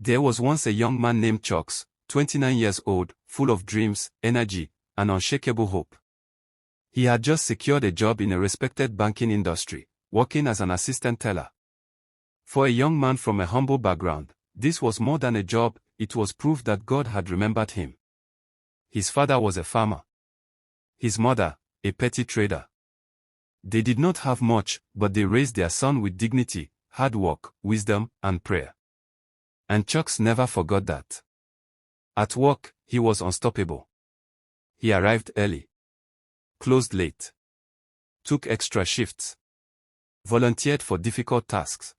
There was once a young man named Chucks, 29 years old, full of dreams, energy, and unshakable hope. He had just secured a job in a respected banking industry, working as an assistant teller. For a young man from a humble background, this was more than a job, it was proof that God had remembered him. His father was a farmer. His mother, a petty trader. They did not have much, but they raised their son with dignity, hard work, wisdom, and prayer. And Chucks never forgot that. At work, he was unstoppable. He arrived early, closed late, took extra shifts, volunteered for difficult tasks.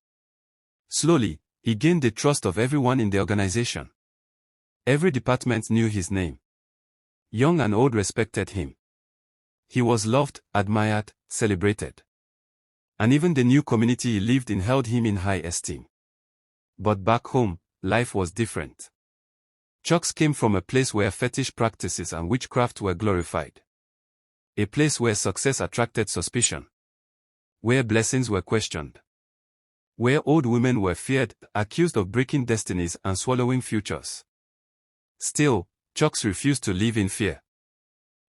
Slowly, he gained the trust of everyone in the organization. Every department knew his name. Young and old respected him. He was loved, admired, celebrated. And even the new community he lived in held him in high esteem. But back home, life was different. Chucks came from a place where fetish practices and witchcraft were glorified. A place where success attracted suspicion. Where blessings were questioned. Where old women were feared, accused of breaking destinies and swallowing futures. Still, Chucks refused to live in fear.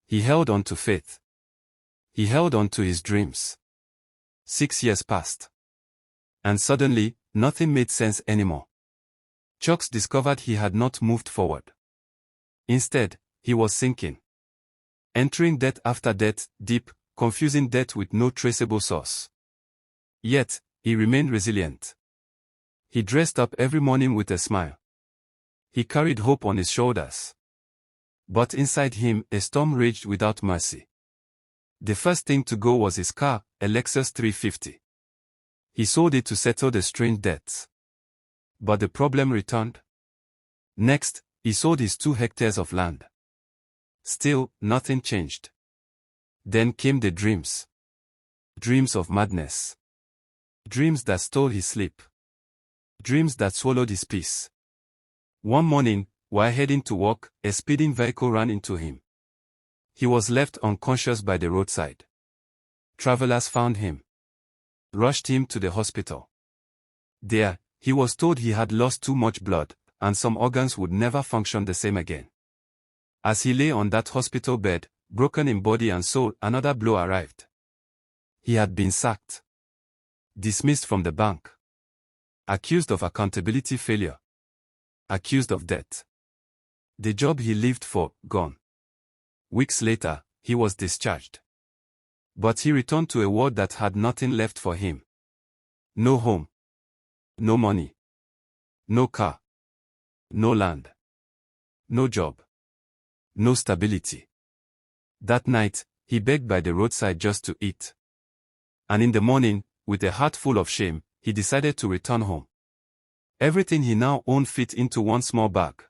He held on to faith. He held on to his dreams. 6 years passed. And suddenly, nothing made sense anymore. Chucks discovered he had not moved forward. Instead, he was sinking. Entering debt after debt, deep, confusing debt with no traceable source. Yet, he remained resilient. He dressed up every morning with a smile. He carried hope on his shoulders. But inside him, a storm raged without mercy. The first thing to go was his car, a Lexus 350. He sold it to settle the strange debts. But the problem returned. Next, he sold his 2 hectares of land. Still, nothing changed. Then came the dreams. Dreams of madness. Dreams that stole his sleep. Dreams that swallowed his peace. One morning, while heading to work, a speeding vehicle ran into him. He was left unconscious by the roadside. Travelers found him. Rushed him to the hospital. There, he was told he had lost too much blood, and some organs would never function the same again. As he lay on that hospital bed, broken in body and soul, another blow arrived. He had been sacked. Dismissed from the bank. Accused of accountability failure. Accused of debt. The job he lived for, gone. Weeks later, he was discharged. But he returned to a world that had nothing left for him. No home. No money. No car. No land. No job. No stability. That night, he begged by the roadside just to eat. And in the morning, with a heart full of shame, he decided to return home. Everything he now owned fit into one small bag.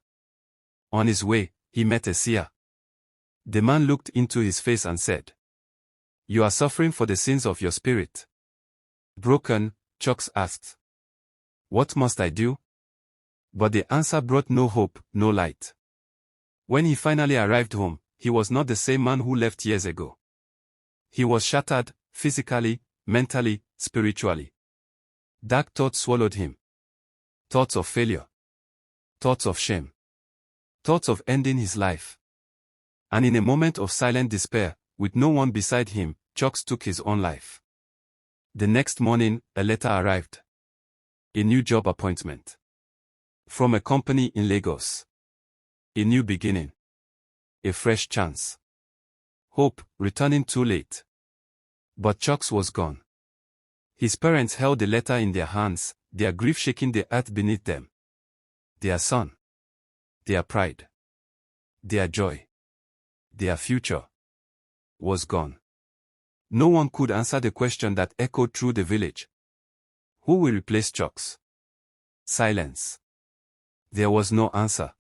On his way, he met a seer. The man looked into his face and said, "You are suffering for the sins of your spirit." Broken, Chucks asked, "What must I do?" But the answer brought no hope, no light. When he finally arrived home, he was not the same man who left years ago. He was shattered, physically, mentally, spiritually. Dark thoughts swallowed him. Thoughts of failure. Thoughts of shame. Thoughts of ending his life. And in a moment of silent despair, with no one beside him, Chucks took his own life. The next morning, a letter arrived. A new job appointment. From a company in Lagos. A new beginning. A fresh chance. Hope, returning too late. But Chucks was gone. His parents held the letter in their hands, their grief shaking the earth beneath them. Their son. Their pride. Their joy. Their future. Was gone. No one could answer the question that echoed through the village. Who will replace Chucks? Silence. There was no answer.